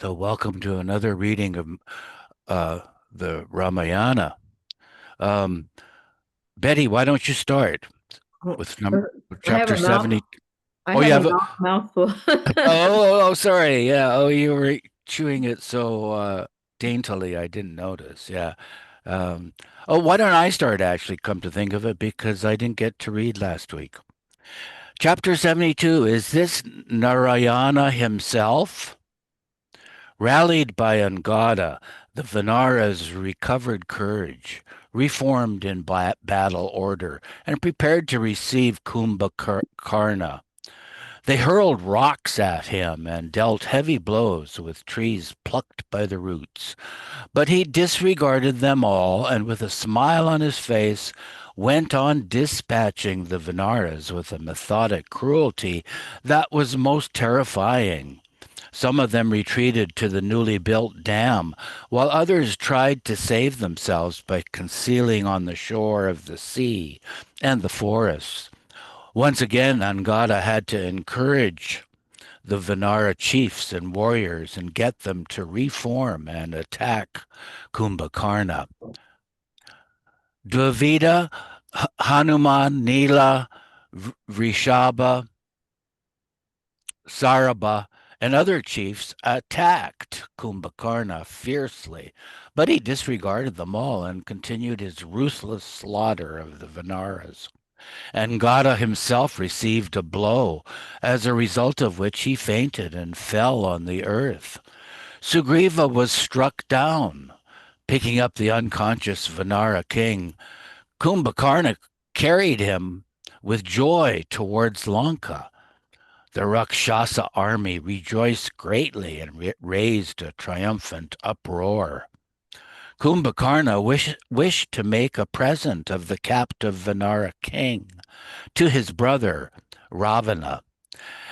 So, welcome to another reading of the Ramayana. Um, Betty, why don't you start Oh, with I have chapter a mouth. 70? I Oh, you have a have mouthful. sorry. Yeah. Oh, you were chewing it so daintily. I didn't notice. Yeah. Um, oh, why don't I start actually, come to think of it, because I didn't get to read last week. Chapter 72, is this Narayana himself? Rallied by Angada, the Vanaras recovered courage, reformed in battle order, and prepared to receive Kumbhakarna. They hurled rocks at him and dealt heavy blows with trees plucked by the roots. But he disregarded them all, and with a smile on his face, went on dispatching the Vanaras with a methodic cruelty that was most terrifying. Some of them retreated to the newly built dam, while others tried to save themselves by concealing on the shore of the sea and the forests. Once again, Angada had to encourage the Vanara chiefs and warriors and get them to reform and attack Kumbhakarna. Dvivida, Hanuman, Nila, Rishabha, Saraba, and other chiefs attacked Kumbhakarna fiercely, but he disregarded them all and continued his ruthless slaughter of the Vanaras. Angada himself received a blow, as a result of which he fainted and fell on the earth. Sugriva was struck down. Picking up the unconscious Vanara king, Kumbhakarna carried him with joy towards Lanka. The Rakshasa army rejoiced greatly and raised a triumphant uproar. Kumbhakarna wished to make a present of the captive Vanara king to his brother Ravana.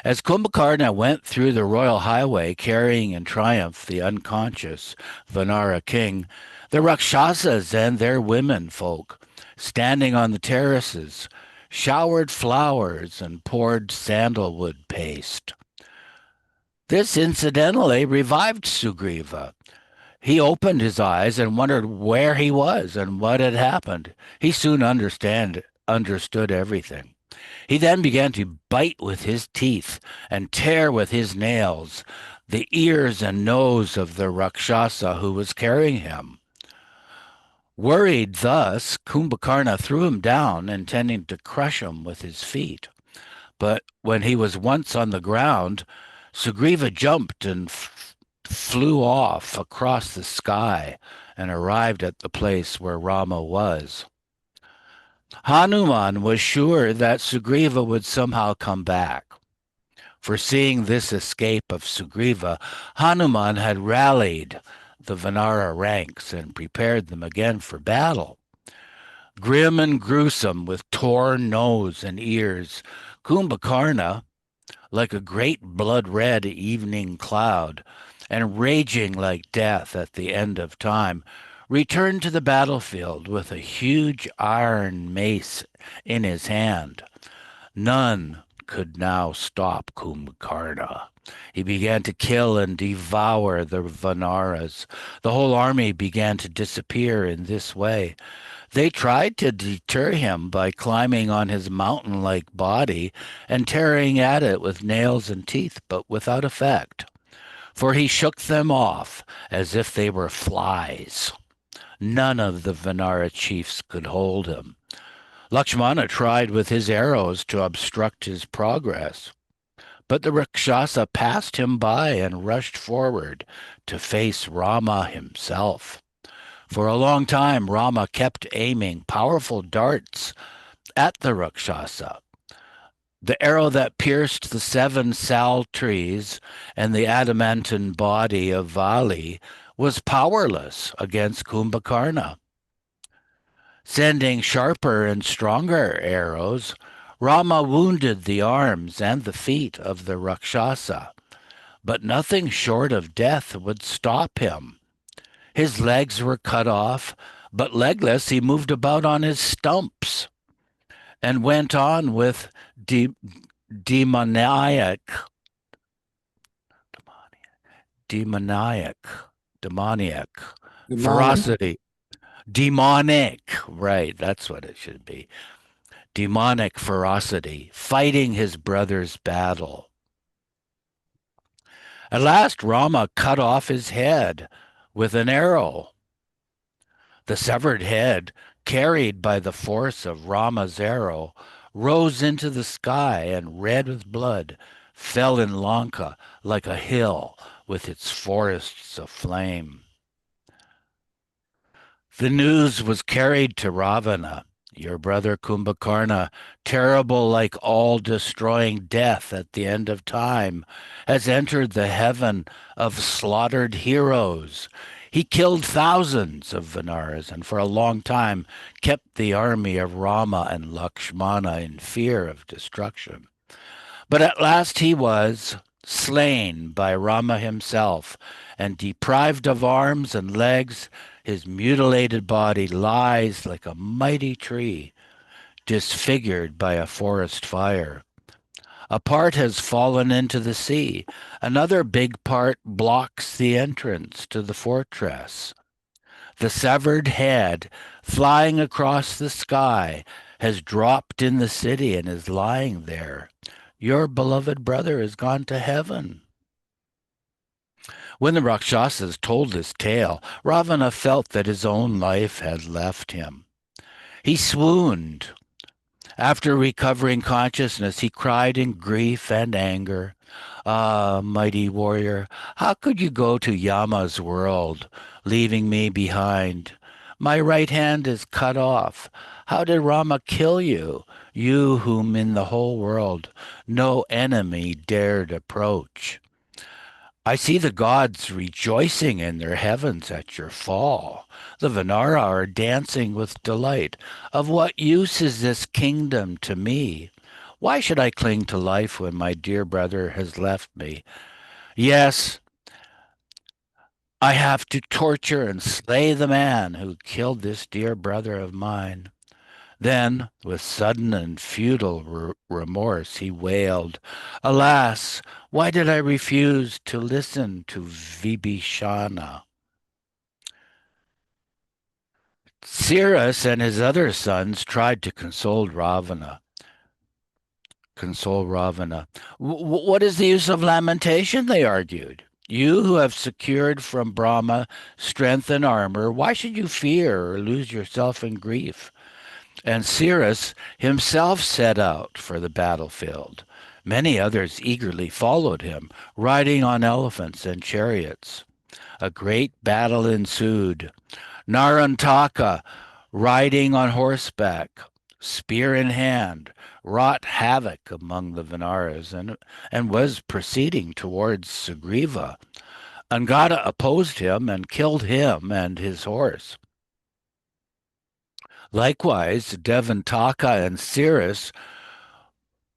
As Kumbhakarna went through the royal highway carrying in triumph the unconscious Vanara king, the Rakshasas and their women folk, standing on the terraces, showered flowers and poured sandalwood paste. This incidentally revived Sugriva. He opened his eyes and wondered where he was and what had happened. He soon understood everything. He then began to bite with his teeth and tear with his nails the ears and nose of the Rakshasa who was carrying him. Worried thus, Kumbhakarna threw him down, intending to crush him with his feet. But when he was once on the ground, Sugriva jumped and flew off across the sky and arrived at the place where Rama was. Hanuman was sure that Sugriva would somehow come back. Foreseeing this escape of Sugriva, Hanuman had rallied the Vanara ranks and prepared them again for battle. Grim and gruesome, with torn nose and ears, Kumbhakarna, like a great blood-red evening cloud, and raging like death at the end of time, returned to the battlefield with a huge iron mace in his hand. None could now stop Kumbhakarna. He began to kill and devour the Vanaras. The whole army began to disappear in this way. They tried to deter him by climbing on his mountain-like body and tearing at it with nails and teeth, but without effect, for he shook them off as if they were flies. None of the Vanara chiefs could hold him. Lakshmana tried with his arrows to obstruct his progress, but the Rakshasa passed him by and rushed forward to face Rama himself. For a long time, Rama kept aiming powerful darts at the Rakshasa. The arrow that pierced the seven sal trees and the adamantine body of Vali was powerless against Kumbhakarna. Sending sharper and stronger arrows, Rama wounded the arms and the feet of the Rakshasa, but nothing short of death would stop him. His legs were cut off, but legless he moved about on his stumps and went on with demoniac, demoniac, demoniac, Demonic. ferocity, demonic, right, that's what it should be. Demonic ferocity, fighting his brother's battle. At last, Rama cut off his head with an arrow. The severed head, carried by the force of Rama's arrow, rose into the sky and, red with blood, fell in Lanka like a hill with its forests aflame. The news was carried to Ravana, your brother Kumbhakarna, terrible like all-destroying death at the end of time, has entered the heaven of slaughtered heroes. He killed thousands of Vanaras and for a long time kept the army of Rama and Lakshmana in fear of destruction. But at last he was slain by Rama himself, and deprived of arms and legs, his mutilated body lies like a mighty tree, disfigured by a forest fire. A part has fallen into the sea. Another big part blocks the entrance to the fortress. The severed head, flying across the sky, has dropped in the city and is lying there. Your beloved brother has gone to heaven. When the Rakshasas told this tale, Ravana felt that his own life had left him. He swooned. After recovering consciousness, he cried in grief and anger. Ah, mighty warrior, how could you go to Yama's world, leaving me behind? My right hand is cut off. How did Rama kill you, you whom in the whole world no enemy dared approach? I see the gods rejoicing in their heavens at your fall. The Vanara are dancing with delight. Of what use is this kingdom to me? Why should I cling to life when my dear brother has left me? Yes, I have to torture and slay the man who killed this dear brother of mine. Then, with sudden and futile remorse, he wailed, Alas, why did I refuse to listen to Vibhishana? Cyrus and his other sons tried to console Ravana. What is the use of lamentation? They argued. You who have secured from Brahma strength and armor, why should you fear or lose yourself in grief? And Cyrus himself set out for the battlefield. Many others eagerly followed him, riding on elephants and chariots. A great battle ensued. Narantaka, riding on horseback, spear in hand, wrought havoc among the Vanaras and was proceeding towards Sugriva. Angada opposed him and killed him and his horse. Likewise, Devantaka and Cyrus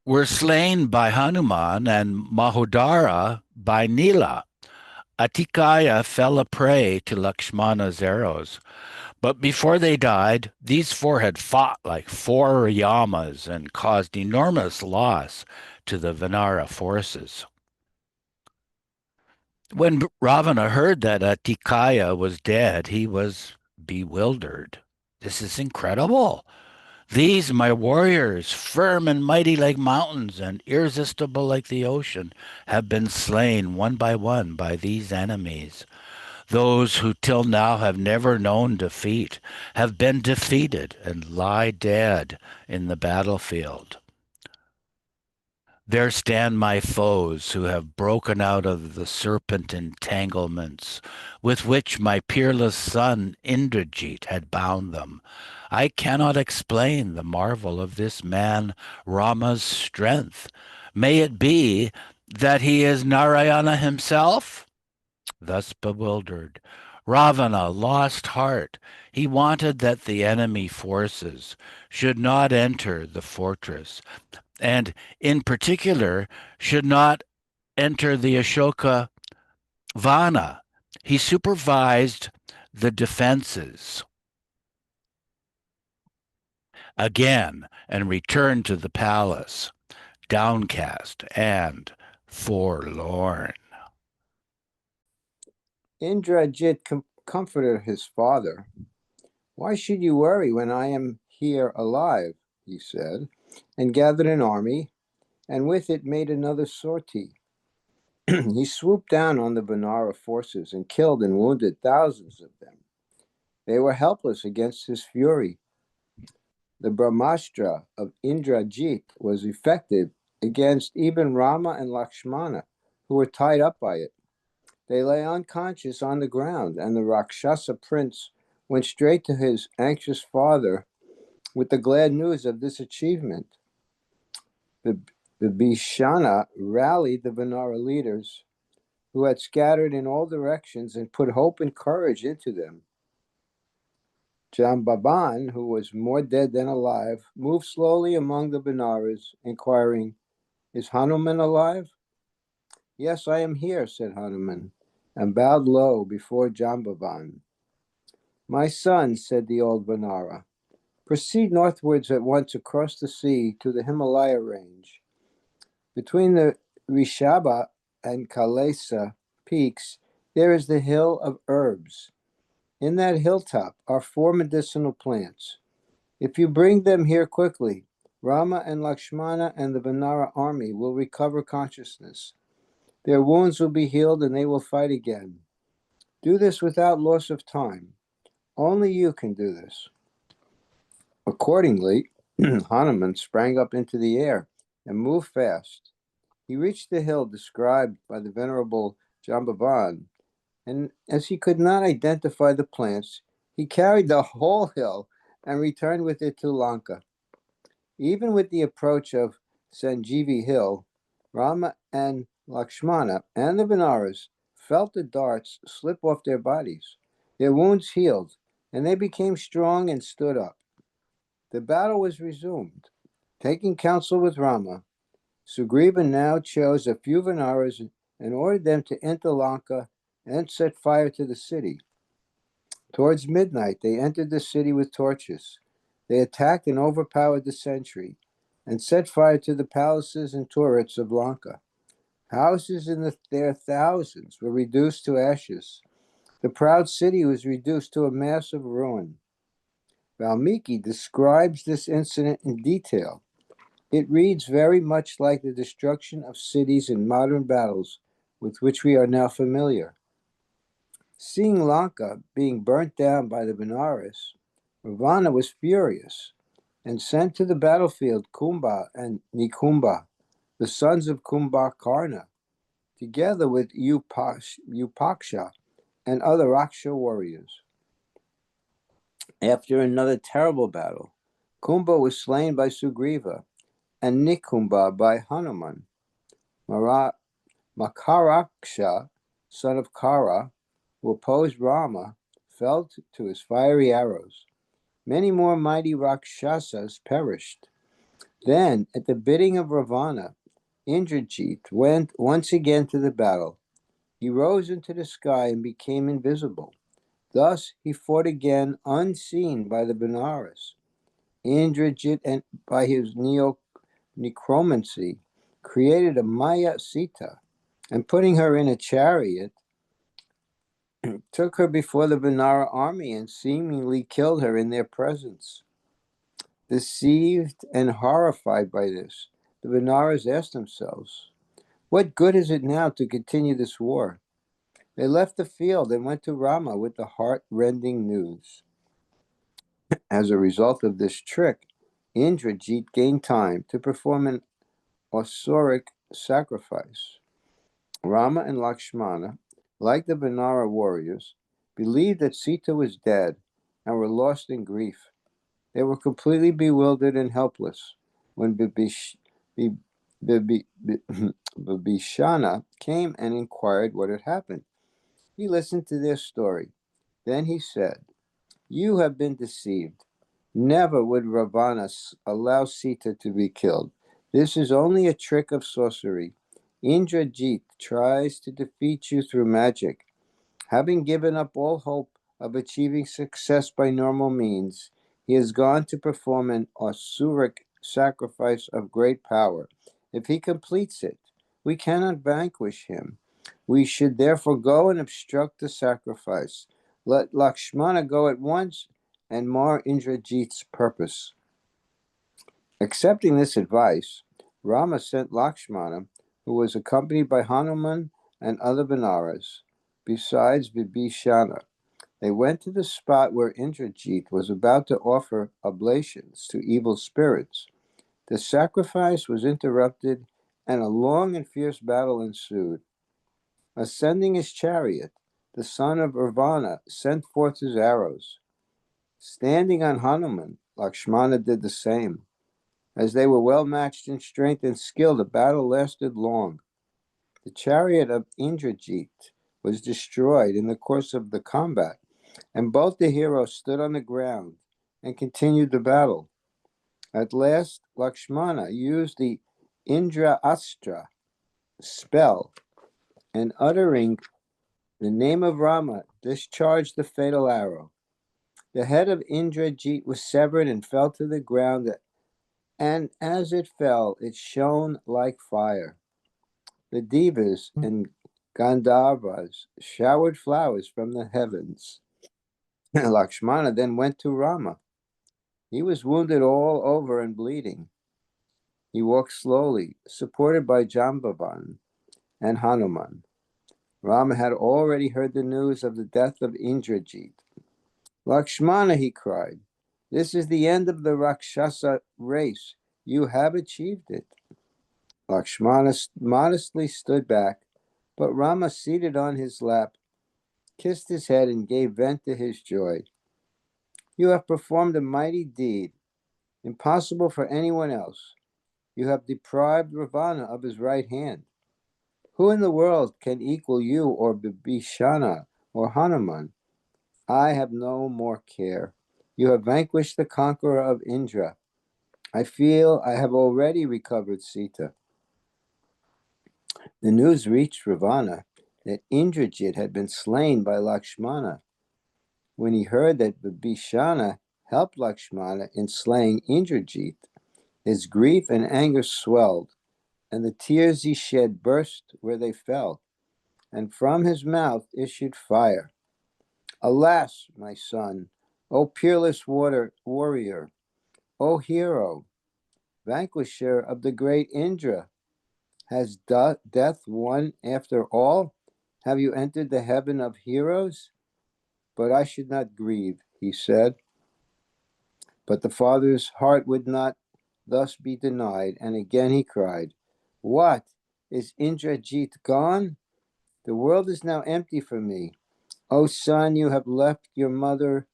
were slain by Hanuman and Mahodara by Nila. Atikaya fell a prey to Lakshmana's arrows. But before they died, these four had fought like four Yamas and caused enormous loss to the Vanara forces. When Ravana heard that Atikaya was dead, he was bewildered. This is incredible. These, my warriors, firm and mighty like mountains and irresistible like the ocean, have been slain one by these enemies. Those who till now have never known defeat have been defeated and lie dead in the battlefield. There stand my foes who have broken out of the serpent entanglements with which my peerless son Indrajit had bound them. I cannot explain the marvel of this man Rama's strength. May it be that he is Narayana himself? Thus bewildered, Ravana lost heart. He wanted that the enemy forces should not enter the fortress, and in particular should not enter the Ashoka Vana. He supervised the defenses again and returned to the palace, downcast and forlorn. Indrajit comforted his father. Why should you worry when I am here alive? He said, and gathered an army, and with it made another sortie. He swooped down on the Vanara forces and killed and wounded thousands of them. They were helpless against his fury. The Brahmastra of Indrajit was effective against even Rama and Lakshmana, who were tied up by it. They lay unconscious on the ground, and the Rakshasa prince went straight to his anxious father with the glad news of this achievement. The Bhishana rallied the Vanara leaders, who had scattered in all directions, and put hope and courage into them. Jambaban, who was more dead than alive, moved slowly among the Banaras, inquiring, Is Hanuman alive? Yes, I am here, said Hanuman, and bowed low before Jambaban. My son, said the old Vanara, proceed northwards at once across the sea to the Himalaya range. Between the Rishaba and Kalesa peaks, there is the hill of herbs. In that hilltop are 4 medicinal plants. If you bring them here quickly, Rama and Lakshmana and the Vanara army will recover consciousness. Their wounds will be healed and they will fight again. Do this without loss of time. Only you can do this. Accordingly, Hanuman sprang up into the air and moved fast. He reached the hill described by the venerable Jambavan, and as he could not identify the plants, he carried the whole hill and returned with it to Lanka. Even with the approach of Sanjeevi Hill, Rama and Lakshmana and the Vanaras felt the darts slip off their bodies. Their wounds healed, and they became strong and stood up. The battle was resumed. Taking counsel with Rama, Sugriva now chose a few Vanaras and ordered them to enter Lanka and set fire to the city. Towards midnight, they entered the city with torches. They attacked and overpowered the sentry and set fire to the palaces and turrets of Lanka. Houses in their thousands were reduced to ashes. The proud city was reduced to a mass of ruin. Valmiki describes this incident in detail. It reads very much like the destruction of cities in modern battles with which we are now familiar. Seeing Lanka being burnt down by the Benares, Ravana was furious and sent to the battlefield Kumbha and Nikumbha, the sons of Kumbhakarna, together with Upaksha and other Raksha warriors. After another terrible battle, Kumbha was slain by Sugriva and Nikumbha by Hanuman. Makaraksha, son of Kara, who opposed Rama, fell to his fiery arrows. Many more mighty Rakshasas perished. Then, at the bidding of Ravana, Indrajit went once again to the battle. He rose into the sky and became invisible. Thus, he fought again unseen by the Benares. Indrajit, and by his necromancy, created a Maya Sita, and putting her in a chariot, took her before the Vanara army and seemingly killed her in their presence. Deceived and horrified by this, the Vanaras asked themselves, what good is it now to continue this war? They left the field and went to Rama with the heart-rending news. As a result of this trick, Indrajit gained time to perform an Asuric sacrifice. Rama and Lakshmana, like the Vanara warriors, believed that Sita was dead and were lost in grief. They were completely bewildered and helpless when Bibhishana came and inquired what had happened. He listened to their story. Then he said, You have been deceived. Never would Ravana allow Sita to be killed. This is only a trick of sorcery. Indrajit tries to defeat you through magic. Having given up all hope of achieving success by normal means, he has gone to perform an Asuric sacrifice of great power. If he completes it, we cannot vanquish him. We should therefore go and obstruct the sacrifice. Let Lakshmana go at once and mar Indrajit's purpose. Accepting this advice, Rama sent Lakshmana, who was accompanied by Hanuman and other Vanaras, besides Vibhishana. They went to the spot where Indrajit was about to offer oblations to evil spirits. The sacrifice was interrupted, and a long and fierce battle ensued. Ascending his chariot, the son of Ravana sent forth his arrows. Standing on Hanuman, Lakshmana did the same. As they were well matched in strength and skill, the battle lasted long. The chariot of Indrajit was destroyed in the course of the combat, and both the heroes stood on the ground and continued the battle. At last, Lakshmana used the Indra Astra spell, and uttering the name of Rama, discharged the fatal arrow. The head of Indrajit was severed and fell to the ground, and as it fell, it shone like fire. The Devas and Gandharvas showered flowers from the heavens. Lakshmana then went to Rama. He was wounded all over and bleeding. He walked slowly, supported by Jambavan and Hanuman. Rama had already heard the news of the death of Indrajit. Lakshmana, he cried, this is the end of the Rakshasa race. You have achieved it. Lakshmana modestly stood back, but Rama, seated on his lap, kissed his head and gave vent to his joy. You have performed a mighty deed, impossible for anyone else. You have deprived Ravana of his right hand. Who in the world can equal you or Bibhishana or Hanuman? I have no more care. You have vanquished the conqueror of Indra. I feel I have already recovered Sita. The news reached Ravana that Indrajit had been slain by Lakshmana. When he heard that Vibhishana helped Lakshmana in slaying Indrajit, his grief and anger swelled, and the tears he shed burst where they fell, and from his mouth issued fire. Alas, my son, O peerless warrior, O hero, vanquisher of the great Indra, has death won after all? Have you entered the heaven of heroes? But I should not grieve, he said. But the father's heart would not thus be denied, and again he cried, what? Is Indrajit gone? The world is now empty for me. O son, you have left your mother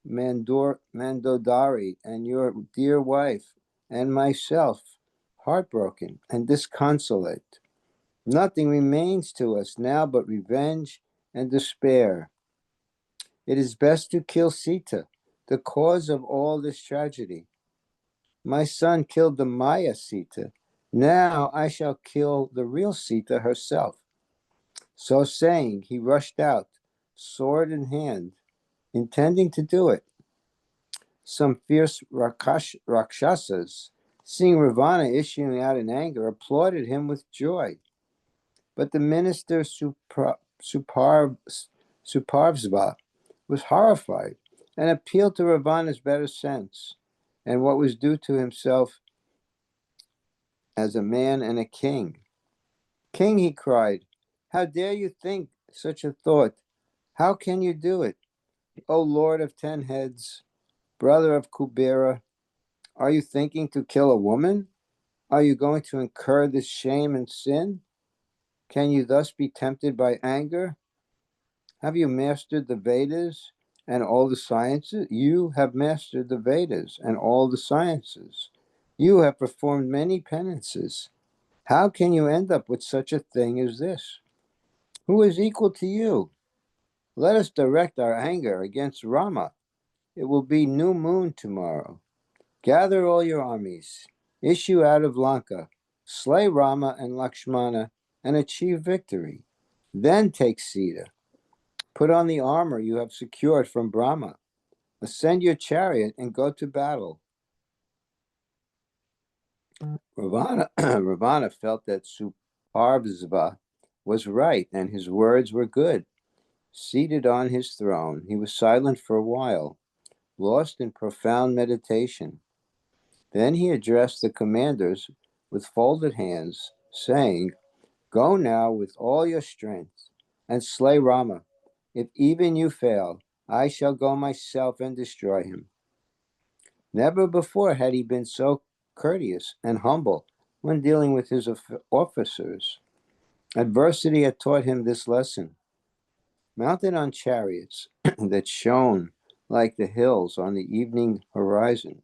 Mandodari and your dear wife and myself heartbroken and disconsolate. Nothing remains to us now but revenge and despair. It is best to kill Sita, the cause of all this tragedy. My son killed the Maya Sita. Now I shall kill the real Sita herself. So saying, he rushed out, sword in hand, intending to do it. Some fierce Rakshasas, seeing Ravana issuing out in anger, applauded him with joy. But the minister Suparvsva was horrified and appealed to Ravana's better sense and what was due to himself as a man and a king. King, he cried, how dare you think such a thought? How can you do it? O Lord of 10 heads, brother of Kubera, are you thinking to kill a woman? Are you going to incur this shame and sin? Can you thus be tempted by anger? Have you mastered the Vedas and all the sciences? You have mastered the Vedas and all the sciences. You have performed many penances. How can you end up with such a thing as this? Who is equal to you? Let us direct our anger against Rama. It will be new moon tomorrow. Gather all your armies. Issue out of Lanka. Slay Rama and Lakshmana and achieve victory. Then take Sita. Put on the armor you have secured from Brahma. Ascend your chariot and go to battle. Ravana, Ravana felt that Suparvsva was right, and his words were good. Seated on his throne, he was silent for a while, lost in profound meditation. Then he addressed the commanders with folded hands, saying, "Go now with all your strength and slay Rama. If even you fail, I shall go myself and destroy him." Never before had he been so courteous and humble when dealing with his officers. Adversity had taught him this lesson. Mounted on chariots that shone like the hills on the evening horizon,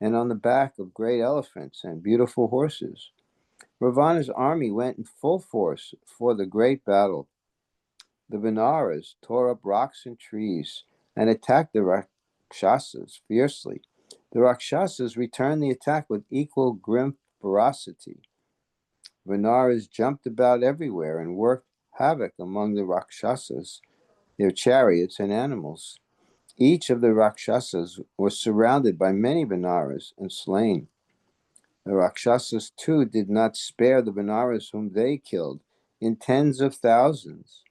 and on the back of great elephants and beautiful horses, Ravana's army went in full force for the great battle. The Vinaras tore up rocks and trees and attacked the Rakshasas fiercely. The Rakshasas returned the attack with equal grim ferocity. Vinaras jumped about everywhere and worked havoc among the Rakshasas, their chariots, and animals. Each of the Rakshasas was surrounded by many Vinaras and slain. The Rakshasas, too, did not spare the Vinaras whom they killed in tens of thousands.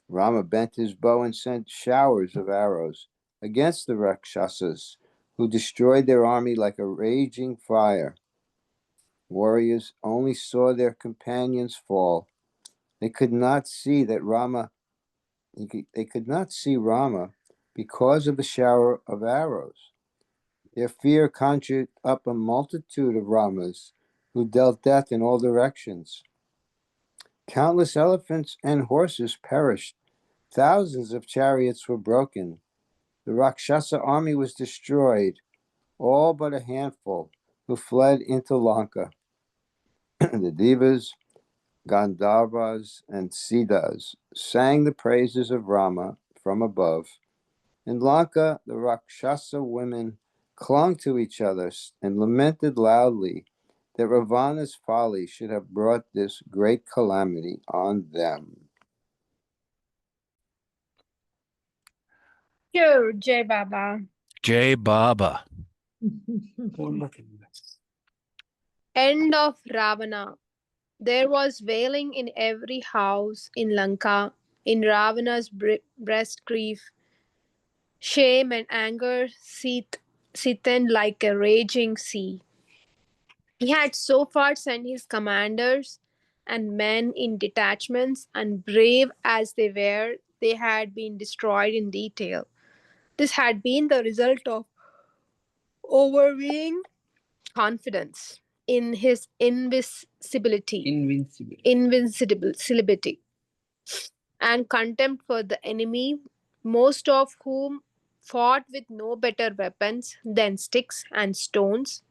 Rama bent his bow and sent showers of arrows against the Rakshasas, who destroyed their army like a raging fire. Warriors only saw their companions fall. They could not see that Rama. They could not see Rama because of the shower of arrows. Their fear conjured up a multitude of Ramas who dealt death in all directions. Countless elephants and horses perished. Thousands of chariots were broken. The Rakshasa army was destroyed, all but a handful who fled into Lanka. The Devas, Gandharvas, and Siddhas sang the praises of Rama from above. In Lanka, the Rakshasa women clung to each other and lamented loudly that Ravana's folly should have brought this great calamity on them. Sure, Jai Baba. Jai Baba. End of Ravana. There was wailing in every house in Lanka, in Ravana's breast grief. Shame and anger seethed like a raging sea. He had so far sent his commanders and men in detachments, and brave as they were, they had been destroyed in detail. This had been the result of overweening confidence in his invincibility, and contempt for the enemy, most of whom fought with no better weapons than sticks and stones.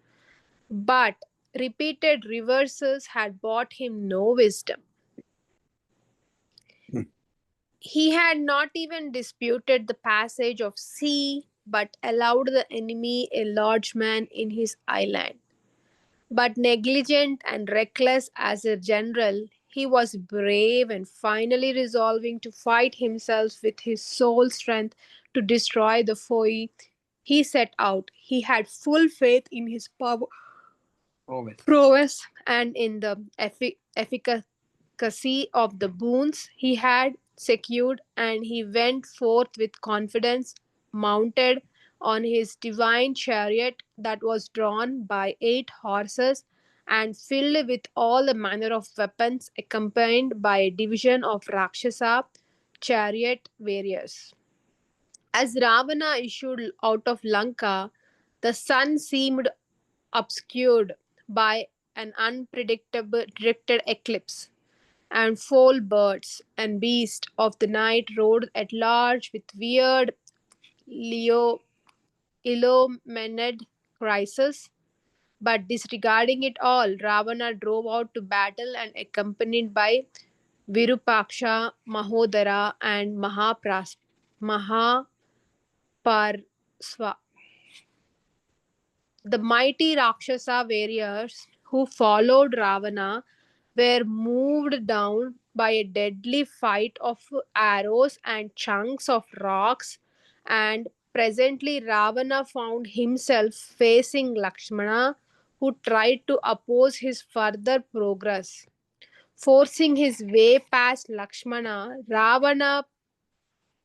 But repeated reverses had brought him no wisdom. He had not even disputed the passage of sea, but allowed the enemy a lodgment in his island. But negligent and reckless as a general, he was brave and finally resolving to fight himself with his sole strength to destroy the foe. He set out. He had full faith in his prowess and in the efficacy of the boons he had secured, and he went forth with confidence, mounted on his divine chariot that was drawn by 8 horses and filled with all the manner of weapons, accompanied by a division of Rakshasa chariot warriors. As Ravana issued out of Lanka, the sun seemed obscured by an unpredictable directed eclipse, and foul birds and beasts of the night rode at large with weird Leo illuminated crisis. But disregarding it all, Ravana drove out to battle and accompanied by Virupaksha, Mahodara, and Mahaparsva. The mighty Rakshasa warriors who followed Ravana were moved down by a deadly fight of arrows and chunks of rocks, and presently Ravana found himself facing Lakshmana, who tried to oppose his further progress. Forcing his way past Lakshmana, Ravana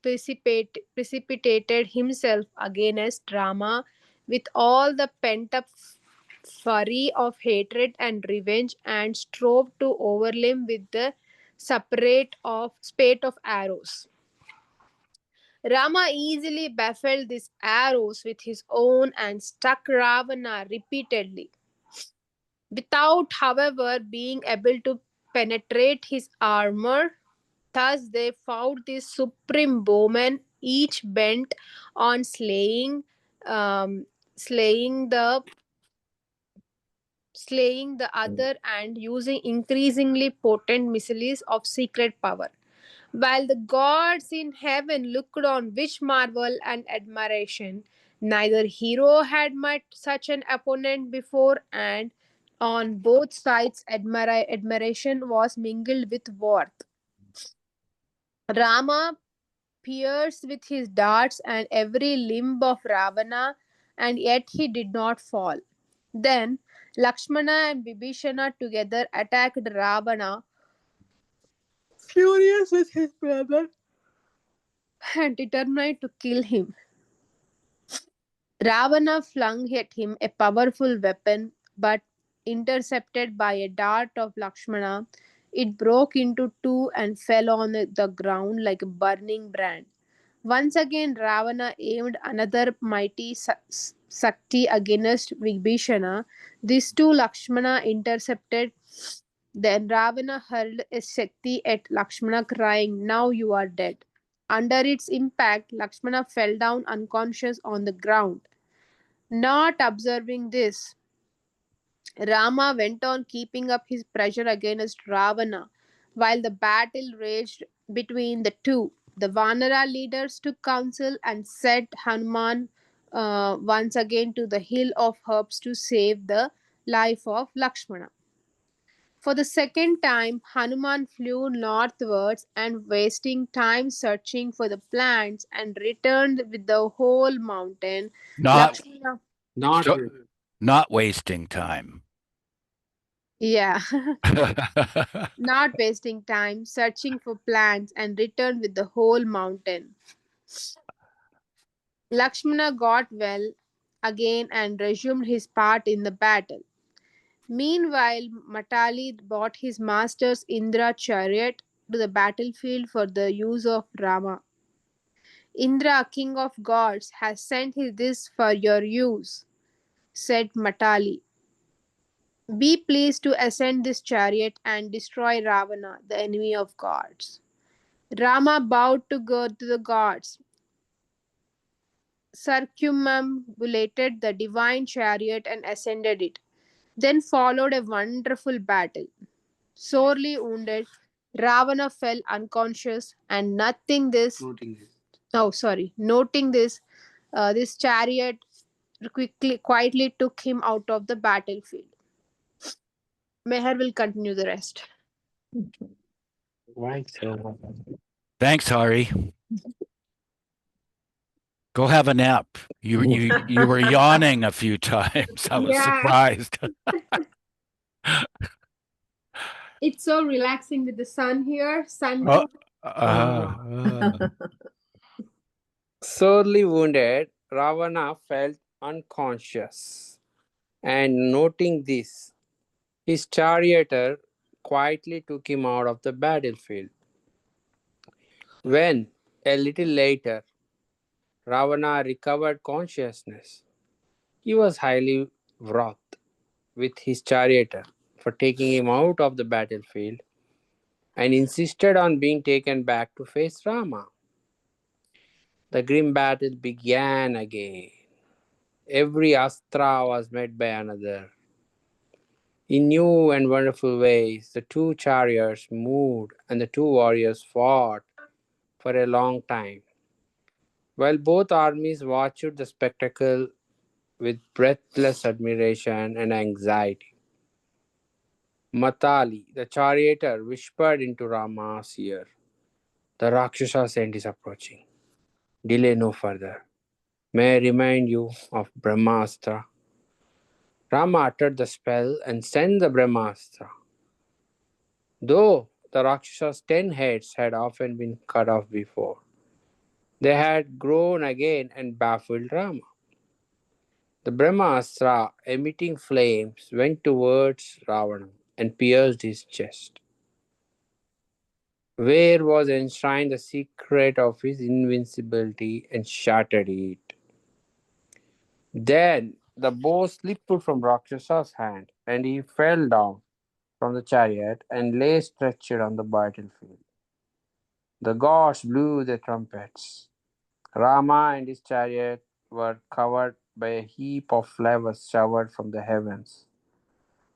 precipitated himself against Rama with all the pent up fury of hatred and revenge and strove to overwhelm with the spate of arrows. Rama easily baffled these arrows with his own and struck Ravana repeatedly, without, however, being able to penetrate his armor. Thus, they fought this supreme bowmen, each bent on um, slaying the slaying the other and using increasingly potent missiles of secret power. While the gods in heaven looked on with marvel and admiration, neither hero had met such an opponent before, and on both sides admiration was mingled with worth. Rama pierced with his darts and every limb of Ravana, and yet he did not fall. Then Lakshmana and Vibhishana together attacked Ravana, furious with his brother and determined to kill him. Ravana flung at him a powerful weapon, but intercepted by a dart of Lakshmana, it broke into two and fell on the ground like a burning brand. Once again, Ravana aimed another mighty Sakti against Vibhishana. These two Lakshmana intercepted. Then Ravana hurled a Shakti at Lakshmana, crying, "Now you are dead." Under its impact, Lakshmana fell down unconscious on the ground. Not observing this, Rama went on keeping up his pressure against Ravana. While the battle raged between the two, the Vanara leaders took counsel and sent Hanuman once again to the hill of herbs to save the life of Lakshmana. For the second time, Hanuman flew northwards and wasting time searching for the plants and returned with the whole mountain. Not Lakshmana, Not so, with not wasting time. yeah, not wasting time searching for plants and returned with the whole mountain. Lakshmana got well again and resumed his part in the battle. Meanwhile, Matali brought his master's Indra chariot to the battlefield for the use of Rama. Indra, king of gods, has sent this for your use, said Matali. Be pleased to ascend this chariot and destroy Ravana, the enemy of gods. Rama bowed to go to the gods, circumambulated the divine chariot and ascended it. Then followed a wonderful battle. Sorely wounded, Ravana fell unconscious, and noting this, this chariot quietly took him out of the battlefield. Meher will continue the rest. right. So Thanks, Hari. Go have a nap. You were yawning a few times. I was Yeah, surprised. it's so relaxing with the sun here. Oh, Sun. sorely wounded, Ravana felt unconscious, and noting this, his charioteer quietly took him out of the battlefield. When, a little later, Ravana recovered consciousness, he was highly wroth with his charioteer for taking him out of the battlefield and insisted on being taken back to face Rama. The grim battle began again. Every astra was met by another. In new and wonderful ways, the two chariots moved and the two warriors fought for a long time. While both armies watched the spectacle with breathless admiration and anxiety, Matali, the charioteer, whispered into Rama's ear, "The Rakshasa end is approaching. Delay no further. May I remind you of Brahmastra?" Rama uttered the spell and sent the Brahmastra. Though the Rakshas's 10 heads had often been cut off before, they had grown again and baffled Rama. The Brahmastra, emitting flames, went towards Ravana and pierced his chest, where was enshrined the secret of his invincibility, and shattered it. Then the bow slipped from Rakshas's hand, and he fell down from the chariot and lay stretched on the battlefield. The gods blew their trumpets. Rama and his chariot were covered by a heap of flowers showered from the heavens.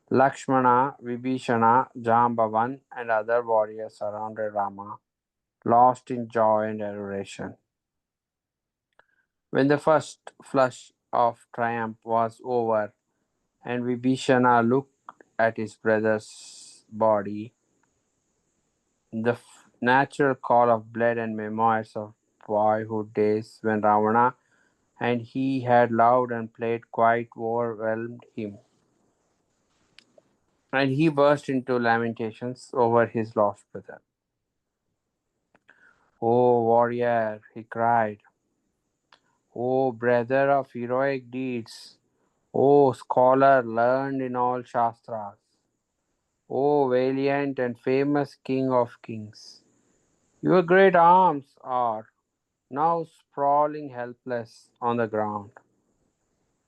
Lakshmana, Vibhishana, Jambavan, and other warriors surrounded Rama, lost in joy and adoration. When the first flush of triumph was over, and Vibhishana looked at his brother's body, the natural call of blood and memoirs of boyhood days when Ravana and he had loved and played quite overwhelmed him, and he burst into lamentations over his lost brother. "O warrior," he cried, "O brother of heroic deeds, O scholar learned in all Shastras, O valiant and famous king of kings, your great arms are now sprawling helpless on the ground,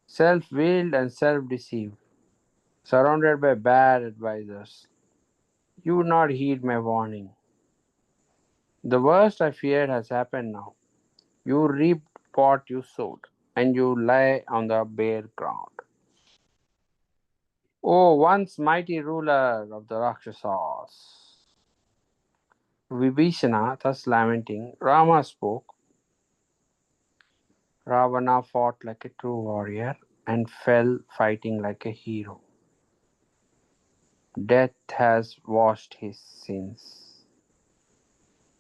self willed and self deceived, surrounded by bad advisers. You would not heed my warning. The worst I feared has happened now. You reaped what you sowed, and you lie on the bare ground. O once mighty ruler of the Rakshasas." Vibhishana, thus lamenting, Rama spoke. Ravana fought like a true warrior and fell fighting like a hero. Death has washed his sins.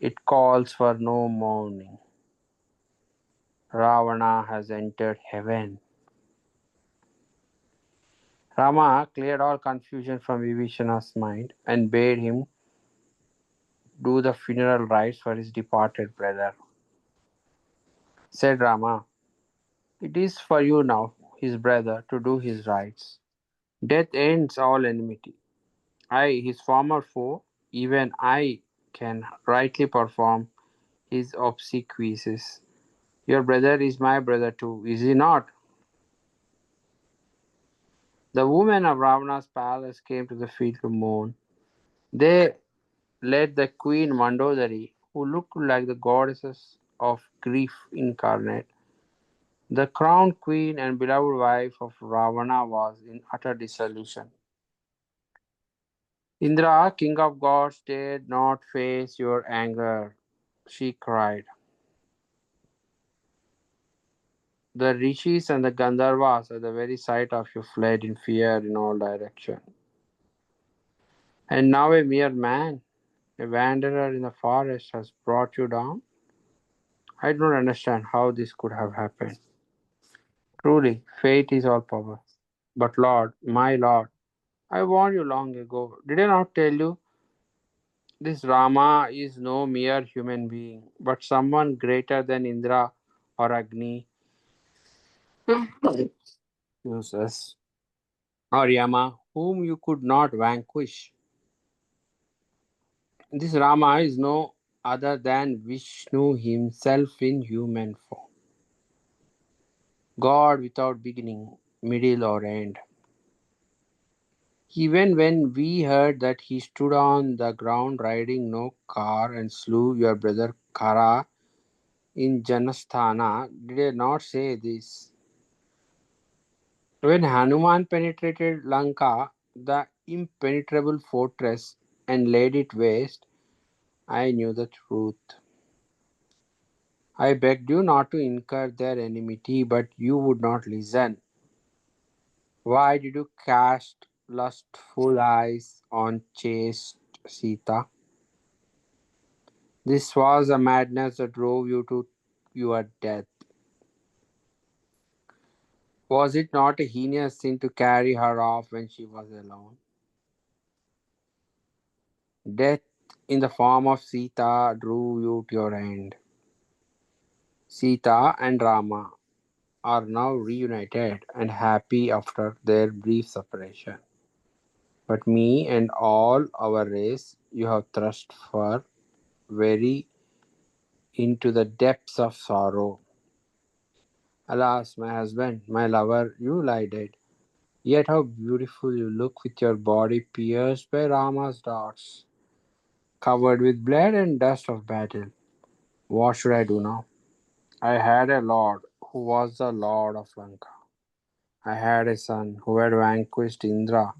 It calls for no mourning. Ravana has entered heaven. Rama cleared all confusion from Vibhishana's mind and bade him do the funeral rites for his departed brother. Said Rama, "It is for you now, his brother, to do his rites. Death ends all enmity. I, his former foe, even I can rightly perform his obsequies. Your brother is my brother too, is he not?" The women of Ravana's palace came to the field to mourn. They led the queen Mandodari, who looked like the goddess of grief incarnate. The crowned queen and beloved wife of Ravana was in utter dissolution. "Indra, king of gods, dared not face your anger," she cried. "The rishis and the Gandharvas at the very sight of you fled in fear in all directions. And now a mere man, a wanderer in the forest, has brought you down? I do not understand how this could have happened. Truly, fate is all power. But Lord, my Lord, I warned you long ago. Did I not tell you this Rama is no mere human being, but someone greater than Indra or Agni, Zeus, or Yama, whom you could not vanquish? This Rama is no other than Vishnu himself in human form, God without beginning, middle, or end. Even when we heard that he stood on the ground riding no car and slew your brother Kara in Janasthana, did I not say this? When Hanuman penetrated Lanka, the impenetrable fortress, and laid it waste, I knew the truth. I begged you not to incur their enmity, but you would not listen. Why did you cast lustful eyes on chaste Sita? This was the madness that drove you to your death. Was it not a heinous sin to carry her off when she was alone? Death in the form of Sita drew you to your end. Sita and Rama are now reunited and happy after their brief separation. But me and all our race you have thrust for very into the depths of sorrow. Alas, my husband, my lover, you lie dead. Yet how beautiful you look with your body pierced by Rama's darts, covered with blood and dust of battle. What should I do now? I had a lord who was the lord of Lanka. I had a son who had vanquished Indra.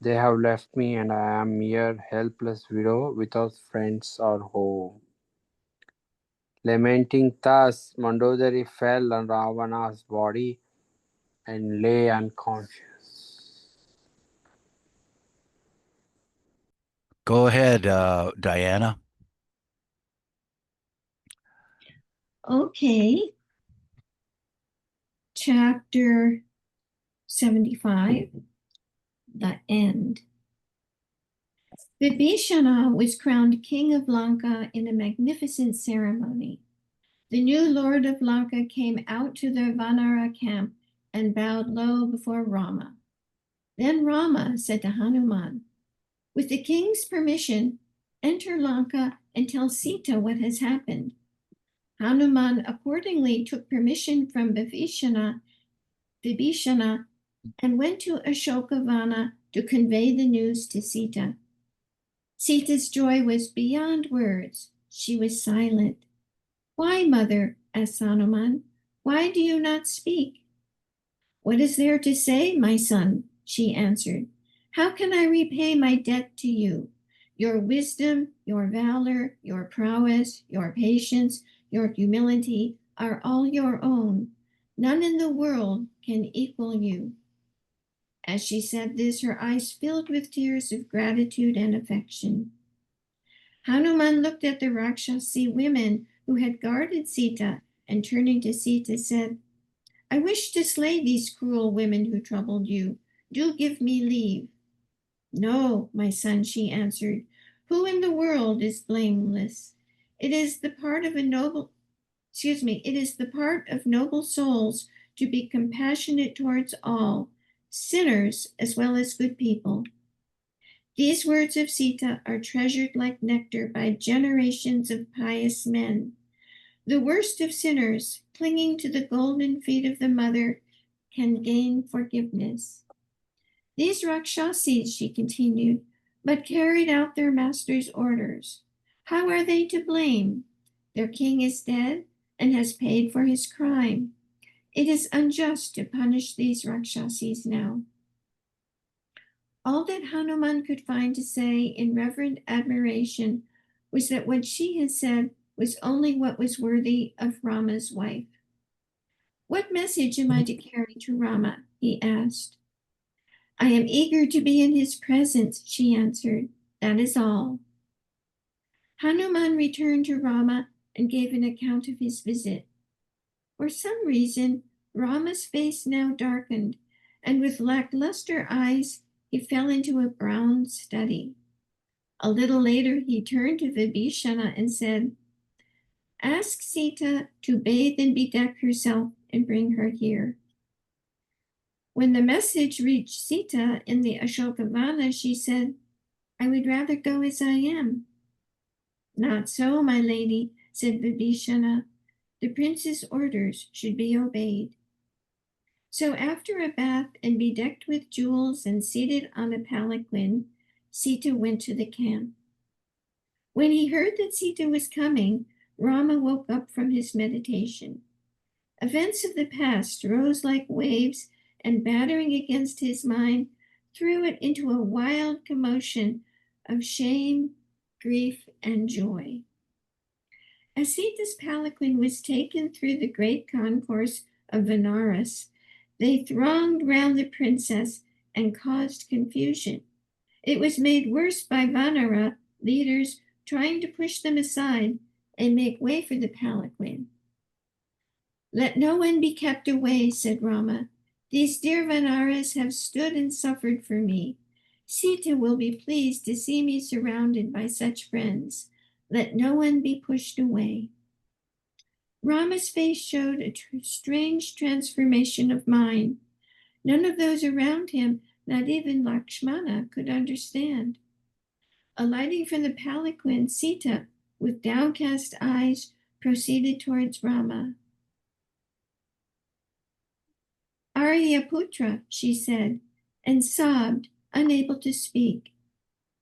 They have left me, and I am mere helpless widow without friends or home. Lamenting thus, Mandodari fell on Ravana's body and lay unconscious. Go ahead, Diana. Okay. Chapter 75, The End. Vibhishana was crowned king of Lanka in a magnificent ceremony. The new lord of Lanka came out to the Vanara camp and bowed low before Rama. Then Rama said to Hanuman, "With the king's permission, enter Lanka and tell Sita what has happened." Hanuman accordingly took permission from Vibhishana and went to Ashokavana to convey the news to Sita. Sita's joy was beyond words. She was silent. "Why, mother?" asked Hanuman. "Why do you not speak?" "What is there to say, my son?" she answered. "How can I repay my debt to you? Your wisdom, your valor, your prowess, your patience, your humility are all your own. None in the world can equal you." As she said this, her eyes filled with tears of gratitude and affection. Hanuman looked at the Rakshasi women who had guarded Sita and turning to Sita said, "I wish to slay these cruel women who troubled you. Do give me leave." "No, my son," she answered. "Who in the world is blameless? It is the part of noble souls to be compassionate towards all, sinners as well as good people." These words of Sita are treasured like nectar by generations of pious men. The worst of sinners, clinging to the golden feet of the mother, can gain forgiveness. "These Rakshasis," she continued, "but carried out their master's orders. How are they to blame? Their king is dead and has paid for his crime. It is unjust to punish these Rakshasis now." All that Hanuman could find to say in reverent admiration was that what she had said was only what was worthy of Rama's wife. "What message am I to carry to Rama?" he asked. "I am eager to be in his presence," she answered. "That is all." Hanuman returned to Rama and gave an account of his visit. For some reason, Rama's face now darkened, and with lackluster eyes, he fell into a brown study. A little later, he turned to Vibhishana and said, "Ask Sita to bathe and bedeck herself and bring her here." When the message reached Sita in the Ashokavana, she said, "I would rather go as I am." "Not so, my lady," said Vibhishana. "The prince's orders should be obeyed." So after a bath and bedecked with jewels and seated on a palanquin, Sita went to the camp. When he heard that Sita was coming, Rama woke up from his meditation. Events of the past rose like waves and, battering against his mind, threw it into a wild commotion of shame, grief, and joy. As Sita's palanquin was taken through the great concourse of Benares, they thronged round the princess and caused confusion. It was made worse by Vanara leaders trying to push them aside and make way for the palanquin. "Let no one be kept away," said Rama. "These dear Vanaras have stood and suffered for me. Sita will be pleased to see me surrounded by such friends. Let no one be pushed away. Rama's face showed a strange transformation of mind. None of those around him, not even Lakshmana, could understand. Alighting from the palanquin, Sita, with downcast eyes, proceeded towards Rama. Aryaputra, she said, and sobbed, unable to speak.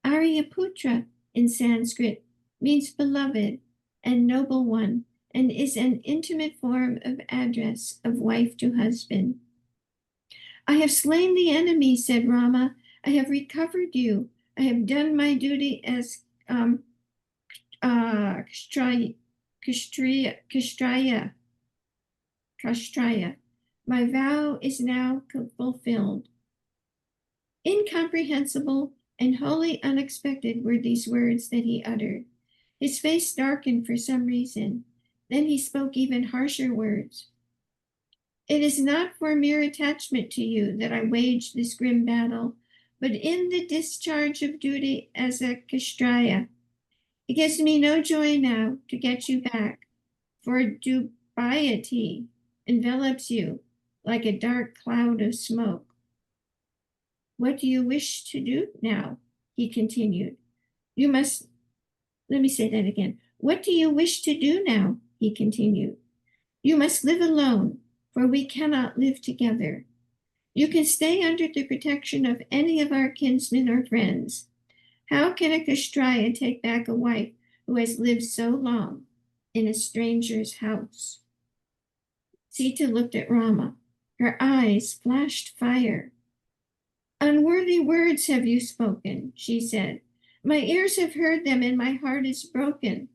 Aryaputra in Sanskrit means beloved and noble one, and is an intimate form of address of wife to husband. I have slain the enemy, said Rama. I have recovered you. I have done my duty as Kashtraya. My vow is now fulfilled. Incomprehensible and wholly unexpected were these words that he uttered. His face darkened for some reason. Then he spoke even harsher words. It is not for mere attachment to you that I waged this grim battle, but in the discharge of duty as a Kshatriya. It gives me no joy now to get you back, for dubiety envelops you like a dark cloud of smoke. What do you wish to do now? He continued. Let me say that again. What do you wish to do now? He continued. You must live alone, for we cannot live together. You can stay under the protection of any of our kinsmen or friends. How can a Kshatriya take back a wife who has lived so long in a stranger's house? Sita looked at Rama. Her eyes flashed fire. Unworthy words have you spoken, she said. My ears have heard them and my heart is broken.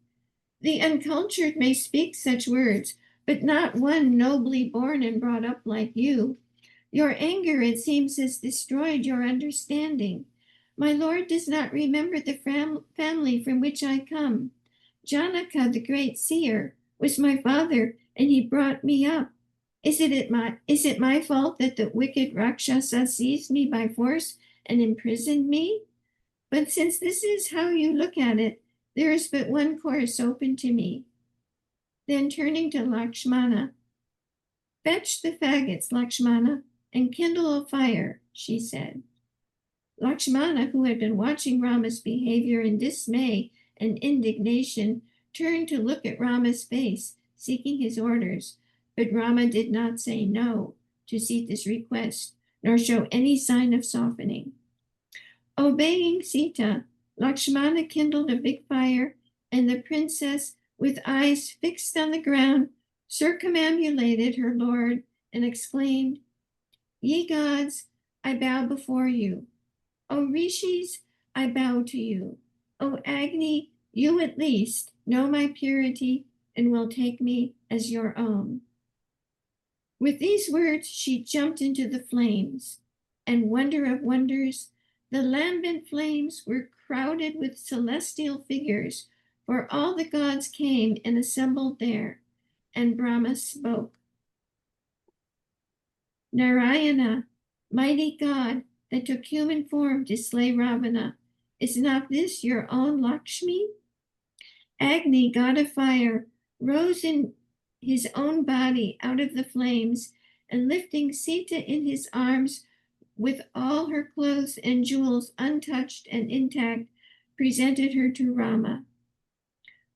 The uncultured may speak such words, but not one nobly born and brought up like you. Your anger, it seems, has destroyed your understanding. My lord does not remember the family from which I come. Janaka, the great seer, was my father, and he brought me up. Is it my fault that the wicked Rakshasa seized me by force and imprisoned me? But since this is how you look at it, there is but one course open to me. Then turning to Lakshmana, fetch the faggots, Lakshmana, and kindle a fire, she said. Lakshmana, who had been watching Rama's behavior in dismay and indignation, turned to look at Rama's face, seeking his orders. But Rama did not say no to Sita's request, nor show any sign of softening. Obeying Sita, Lakshmana kindled a big fire, and the princess, with eyes fixed on the ground, circumambulated her lord and exclaimed, Ye gods, I bow before you. O rishis, I bow to you. O Agni, you at least know my purity and will take me as your own. With these words, she jumped into the flames, and wonder of wonders, the lambent flames were crowded with celestial figures, for all the gods came and assembled there, and Brahma spoke. Narayana, mighty God that took human form to slay Ravana, is not this your own Lakshmi? Agni, god of fire, rose in his own body out of the flames, and lifting Sita in his arms with all her clothes and jewels untouched and intact, presented her to Rama.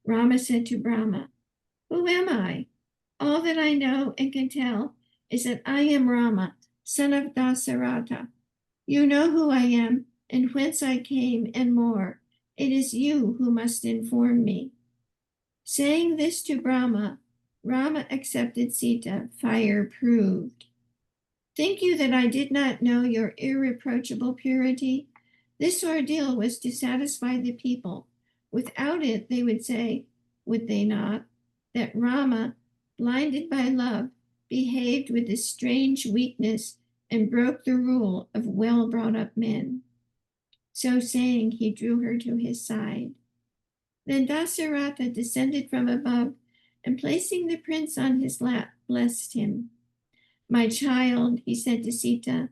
Rama said to Brahma, Who am I? All that I know and can tell is that I am Rama, son of Dasaratha. You know who I am and whence I came and more. It is you who must inform me. Saying this to Brahma, Rama accepted Sita, fire proved. Think you that I did not know your irreproachable purity? This ordeal was to satisfy the people. Without it, they would say, would they not, that Rama, blinded by love, behaved with a strange weakness and broke the rule of well-brought-up men. So saying, he drew her to his side. Then Dasaratha descended from above, and placing the prince on his lap, blessed him. My child, he said to Sita,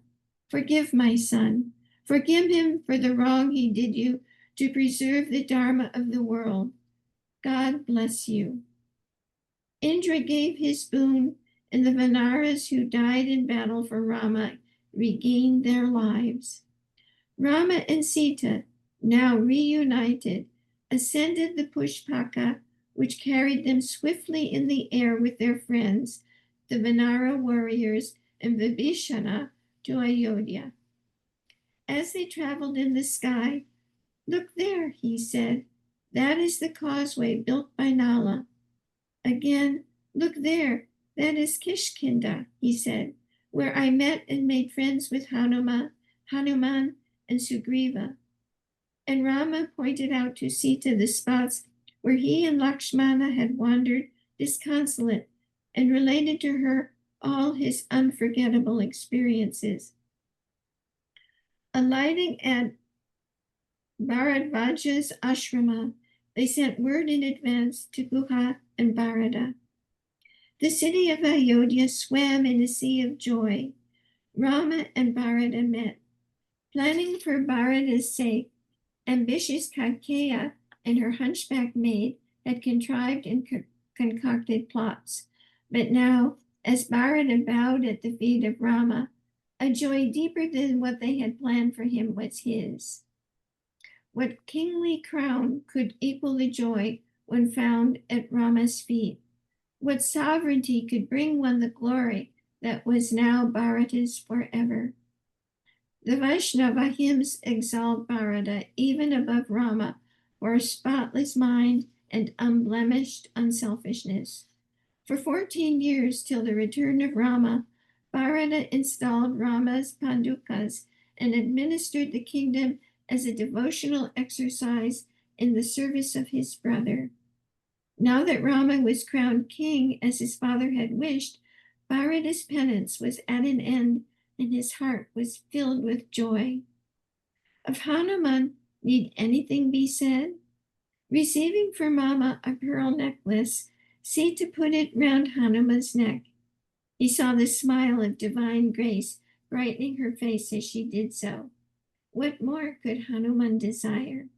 forgive my son, Forgive him for the wrong he did you to preserve the Dharma of the world. God bless you. Indra gave his boon, and the Vanaras who died in battle for Rama regained their lives. Rama and Sita, now reunited, ascended the Pushpaka, which carried them swiftly in the air with their friends, the Vanara warriors, and Vibhishana to Ayodhya. As they traveled in the sky, "Look there," he said, "that is the causeway built by Nala." Again, "Look there, that is Kishkinda," he said, "where I met and made friends with Hanuman and Sugriva." And Rama pointed out to Sita the spots where he and Lakshmana had wandered disconsolate, and related to her all his unforgettable experiences. Alighting at Bharadvaja's ashrama, they sent word in advance to Guha and Bharata. The city of Ayodhya swam in a sea of joy. Rama and Bharata met. Planning for Bharata's sake, ambitious Kaikeya and her hunchback maid had contrived and concocted plots. But now, as Bharata bowed at the feet of Rama, a joy deeper than what they had planned for him was his. What kingly crown could equal the joy when found at Rama's feet? What sovereignty could bring one the glory that was now Bharata's forever? The Vaishnava hymns exalt Bharata even above Rama for a spotless mind and unblemished unselfishness. For 14 years, till the return of Rama, Bharata installed Rama's Pandukas and administered the kingdom as a devotional exercise in the service of his brother. Now that Rama was crowned king as his father had wished, Bharata's penance was at an end and his heart was filled with joy. Of Hanuman, need anything be said? Receiving from Rama a pearl necklace, Sita put it round Hanuman's neck. He saw the smile of divine grace brightening her face as she did so. What more could Hanuman desire?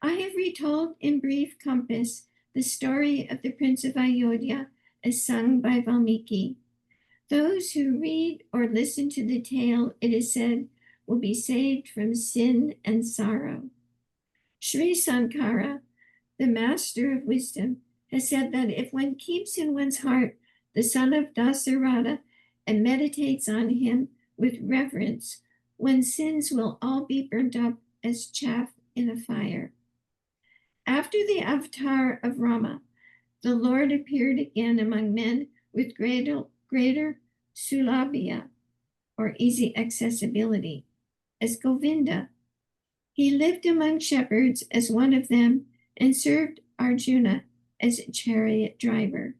I have retold in brief compass the story of the Prince of Ayodhya as sung by Valmiki. Those who read or listen to the tale, it is said, will be saved from sin and sorrow. Sri Sankara, the master of wisdom, has said that if one keeps in one's heart the son of Dasarada and meditates on him with reverence, one's sins will all be burnt up as chaff in a fire. After the avatar of Rama, the Lord appeared again among men with greater sulabhya, or easy accessibility, as Govinda. He lived among shepherds as one of them and served Arjuna as a chariot driver.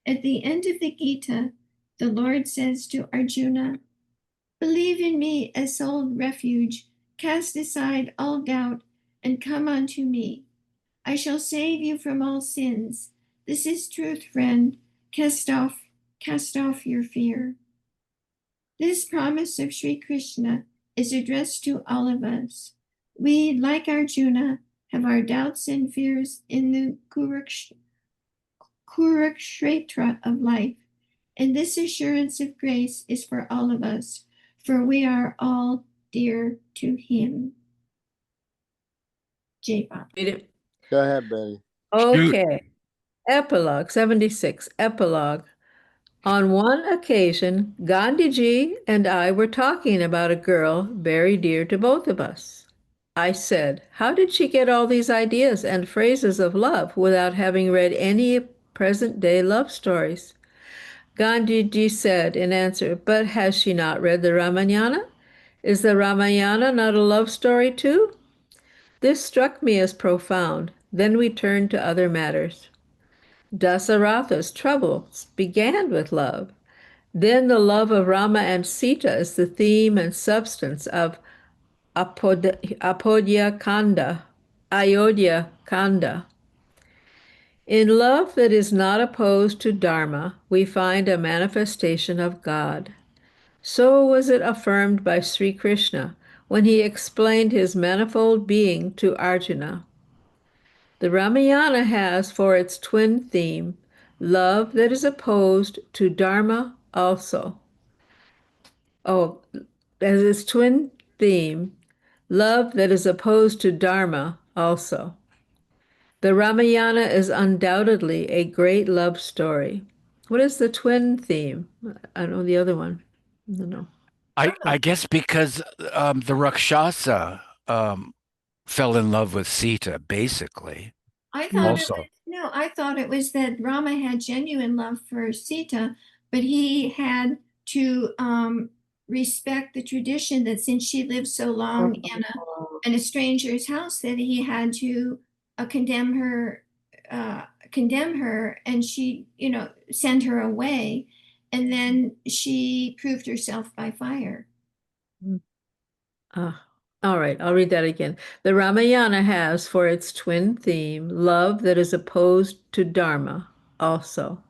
At the end of the Gita, the Lord says to Arjuna, "Believe in me as sole refuge, cast aside all doubt, and come unto me. I shall save you from all sins. This is truth, friend. Cast off your fear." This promise of Sri Krishna is addressed to all of us. We, like Arjuna, have our doubts and fears in the Kurukshetra of life, and this assurance of grace is for all of us, for we are all dear to him. J-Pop. Go ahead, Betty. Okay. Epilogue 76. Epilogue. On one occasion, Gandhiji and I were talking about a girl very dear to both of us. I said, "How did she get all these ideas and phrases of love without having read any present-day love stories?" Gandhiji said in answer, "But has she not read the Ramayana? Is the Ramayana not a love story too?" This struck me as profound. Then we turned to other matters. Dasaratha's troubles began with love. Then the love of Rama and Sita is the theme and substance of Apodhya Kanda, Ayodhya Kanda. In love that is not opposed to Dharma, we find a manifestation of God. So was it affirmed by Sri Krishna when he explained his manifold being to Arjuna. The Ramayana has for its twin theme love that is opposed to Dharma also. Oh, as its twin theme, love that is opposed to Dharma also. The Ramayana is undoubtedly a great love story. What is the twin theme? I don't know the other one. I don't know. I guess because the Rakshasa fell in love with Sita, basically. I thought Mm. it Also, was no, I thought it was that Rama had genuine love for Sita, but he had to respect the tradition that since she lived so long in a stranger's house, that he had to condemn her, and she, send her away, and then she proved herself by fire. Ah, all right, I'll read that again. The Ramayana has for its twin theme love that is opposed to Dharma also.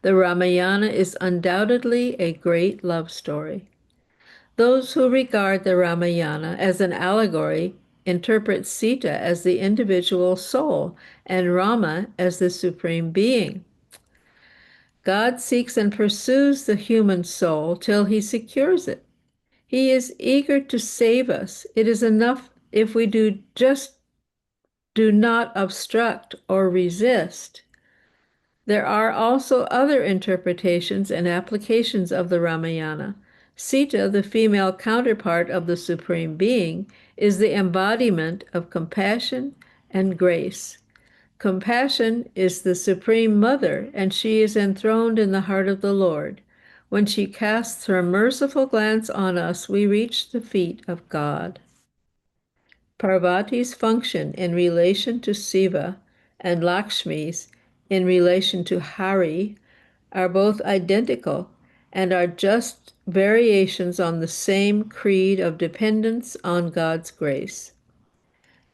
The Ramayana is undoubtedly a great love story. Those who regard the Ramayana as an allegory interpret Sita as the individual soul and Rama as the supreme being. God seeks and pursues the human soul till he secures it. He is eager to save us. It is enough if we do not obstruct or resist. There are also other interpretations and applications of the Ramayana. Sita, the female counterpart of the Supreme Being, is the embodiment of compassion and grace. Compassion is the Supreme Mother, and she is enthroned in the heart of the Lord. When she casts her merciful glance on us, we reach the feet of God. Parvati's function in relation to Siva and Lakshmi's in relation to Hari are both identical and are just variations on the same creed of dependence on God's grace.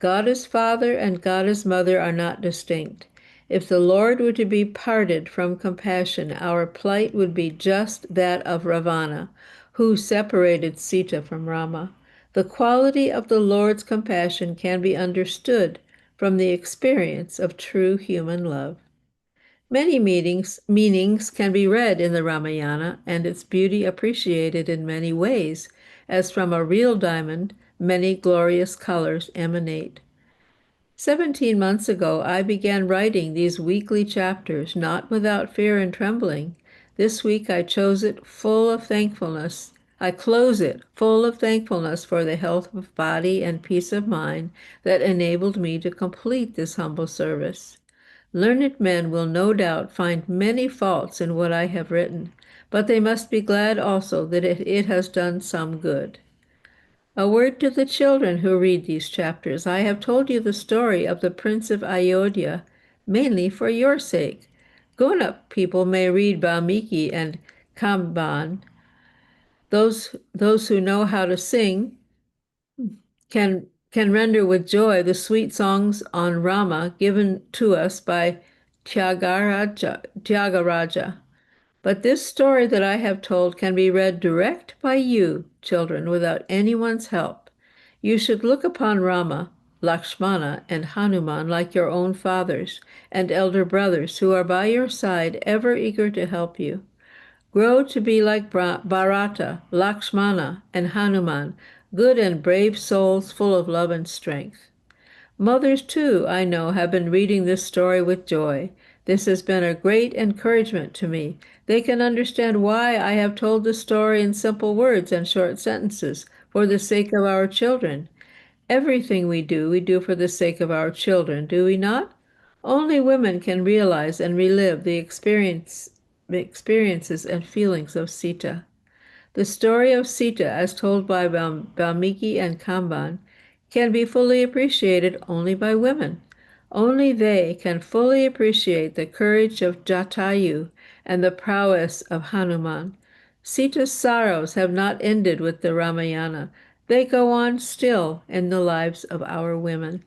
God as Father and God as Mother are not distinct. If the Lord were to be parted from compassion, our plight would be just that of Ravana, who separated Sita from Rama. The quality of the Lord's compassion can be understood from the experience of true human love. Many meanings can be read in the Ramayana and its beauty appreciated in many ways, as from a real diamond many glorious colors emanate. 17 months ago, I began writing these weekly chapters, not without fear and trembling. This week I chose it full of thankfulness. I close it full of thankfulness for the health of body and peace of mind that enabled me to complete this humble service. Learned men will no doubt find many faults in what I have written, but they must be glad also that it has done some good. A word to the children who read these chapters. I have told you the story of the Prince of Ayodhya, mainly for your sake. Grown-up people may read Valmiki and Kamban. Those who know how to sing can render with joy the sweet songs on Rama given to us by Tyagaraja. But this story that I have told can be read direct by you, children, without anyone's help. You should look upon Rama, Lakshmana, and Hanuman like your own fathers and elder brothers who are by your side, ever eager to help you. Grow to be like Bharata, Lakshmana, and Hanuman, good and brave souls full of love and strength. Mothers, too, I know, have been reading this story with joy. This has been a great encouragement to me. They can understand why I have told the story in simple words and short sentences, for the sake of our children. Everything we do for the sake of our children, do we not? Only women can realize and relive the experiences and feelings of Sita. The story of Sita, as told by Valmiki and Kamban, can be fully appreciated only by women. Only they can fully appreciate the courage of Jatayu and the prowess of Hanuman. Sita's sorrows have not ended with the Ramayana. They go on still in the lives of our women.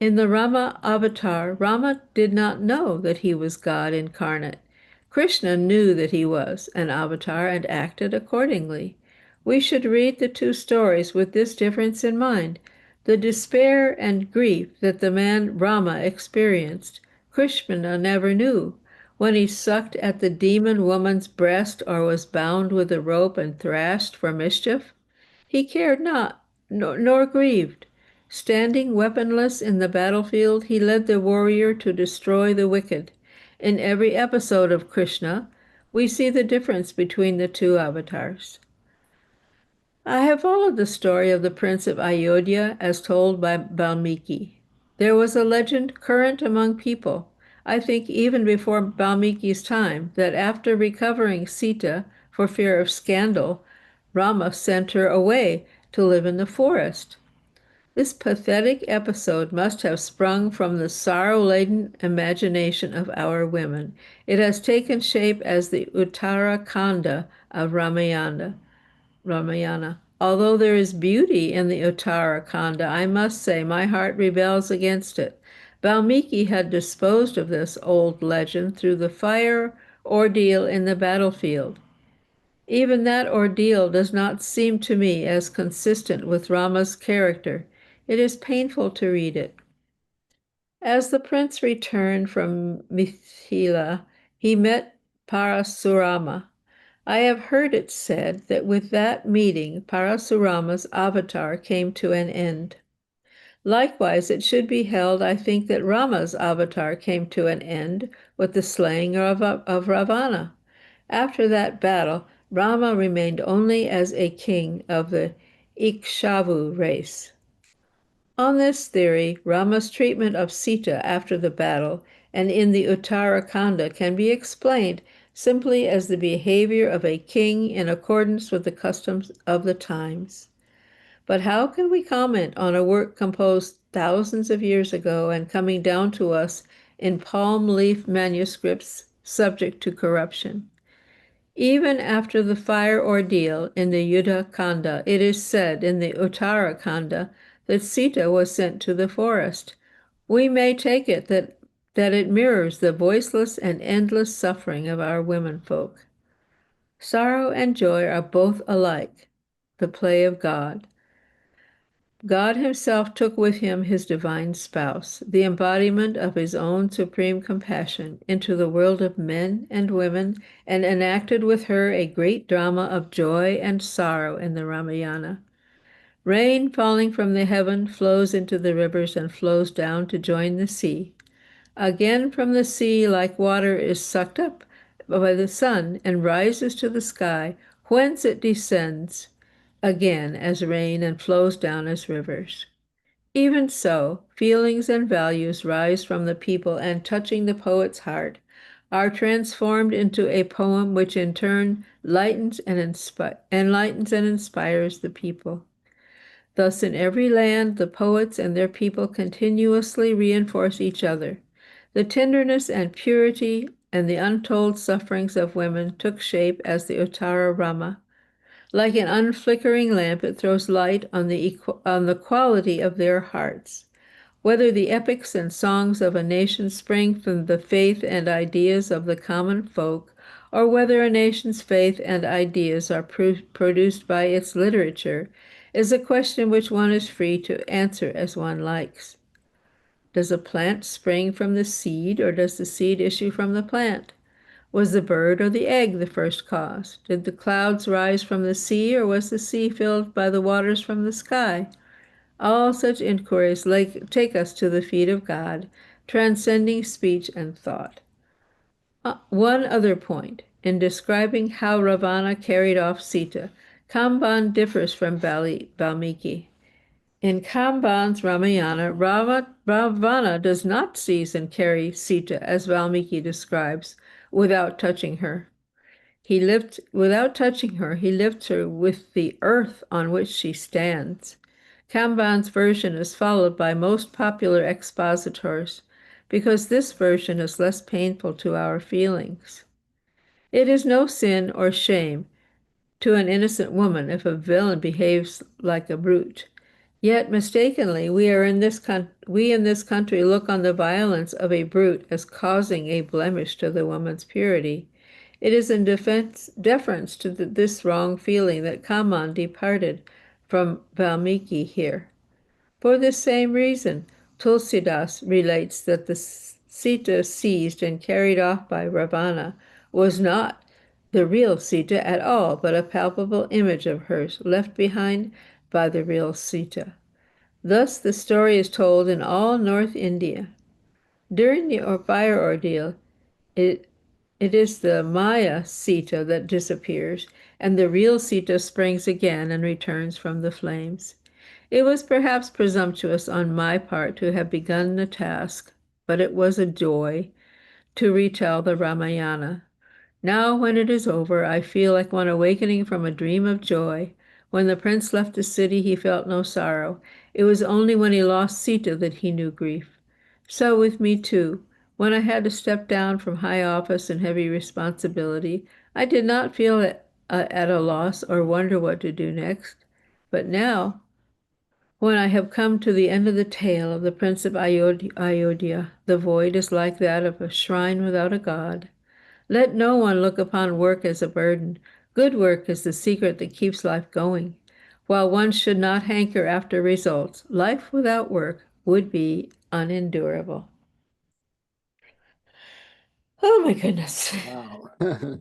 In the Rama avatar, Rama did not know that he was God incarnate. Krishna knew that he was an avatar and acted accordingly. We should read the two stories with this difference in mind. The despair and grief that the man Rama experienced, Krishna never knew. When he sucked at the demon woman's breast or was bound with a rope and thrashed for mischief, he cared not, nor grieved. Standing weaponless in the battlefield, he led the warrior to destroy the wicked. In every episode of Krishna, we see the difference between the two avatars. I have followed the story of the Prince of Ayodhya as told by Valmiki. There was a legend current among people, I think even before Valmiki's time, that after recovering Sita for fear of scandal, Rama sent her away to live in the forest. This pathetic episode must have sprung from the sorrow-laden imagination of our women. It has taken shape as the Uttara Kanda of Ramayana. Although there is beauty in the Uttara Kanda, I must say my heart rebels against it. Valmiki had disposed of this old legend through the fire ordeal in the battlefield. Even that ordeal does not seem to me as consistent with Rama's character. It is painful to read it. As the prince returned from Mithila, he met Parasurama. I have heard it said that with that meeting, Parasurama's avatar came to an end. Likewise, it should be held, I think, that Rama's avatar came to an end with the slaying of Ravana. After that battle, Rama remained only as a king of the Ikshavu race. On this theory, Rama's treatment of Sita after the battle and in the Uttarakhanda can be explained simply as the behavior of a king in accordance with the customs of the times. But how can we comment on a work composed thousands of years ago and coming down to us in palm leaf manuscripts subject to corruption? Even after the fire ordeal in the Yuddha Kanda, it is said in the Uttara Kanda that Sita was sent to the forest. We may take it that it mirrors the voiceless and endless suffering of our womenfolk. Sorrow and joy are both alike, the play of God. God himself took with him his divine spouse, the embodiment of his own supreme compassion, into the world of men and women, and enacted with her a great drama of joy and sorrow in the Ramayana. Rain falling from the heaven flows into the rivers and flows down to join the sea. Again from the sea, like water, is sucked up by the sun and rises to the sky, whence it descends again as rain and flows down as rivers. Even so, feelings and values rise from the people and, touching the poet's heart, are transformed into a poem which in turn enlightens and inspires the people. Thus, in every land, the poets and their people continuously reinforce each other. The tenderness and purity and the untold sufferings of women took shape as the Uttara Rama. Like an unflickering lamp, it throws light on the quality of their hearts. Whether the epics and songs of a nation spring from the faith and ideas of the common folk, or whether a nation's faith and ideas are produced by its literature, is a question which one is free to answer as one likes. Does a plant spring from the seed, or does the seed issue from the plant? Was the bird or the egg the first cause? Did the clouds rise from the sea, or was the sea filled by the waters from the sky? All such inquiries take us to the feet of God, transcending speech and thought. One other point. In describing how Ravana carried off Sita, Kamban differs from Valmiki. In Kamban's Ramayana, Ravana does not seize and carry Sita, as Valmiki describes, without touching her. Without touching her, he lifts her with the earth on which she stands. Kamban's version is followed by most popular expositors, because this version is less painful to our feelings. It is no sin or shame to an innocent woman if a villain behaves like a brute. Yet mistakenly, we in this country look on the violence of a brute as causing a blemish to the woman's purity. It is in deference to this wrong feeling that Kaman departed from Valmiki here. For this same reason, Tulsidas relates that the Sita seized and carried off by Ravana was not the real Sita at all, but a palpable image of hers left behind by the real Sita. Thus the story is told in all North India. During the fire ordeal, it is the Maya Sita that disappears, and the real Sita springs again and returns from the flames. It was perhaps presumptuous on my part to have begun the task, but it was a joy to retell the Ramayana. Now, when it is over, I feel like one awakening from a dream of joy. When the prince left the city, he felt no sorrow. It was only when he lost Sita that he knew grief. So with me, too. When I had to step down from high office and heavy responsibility, I did not feel at a loss or wonder what to do next. But now, when I have come to the end of the tale of the Prince of Ayodhya, the void is like that of a shrine without a god. Let no one look upon work as a burden. Good work is the secret that keeps life going. While one should not hanker after results, life without work would be unendurable. Oh my goodness. Wow.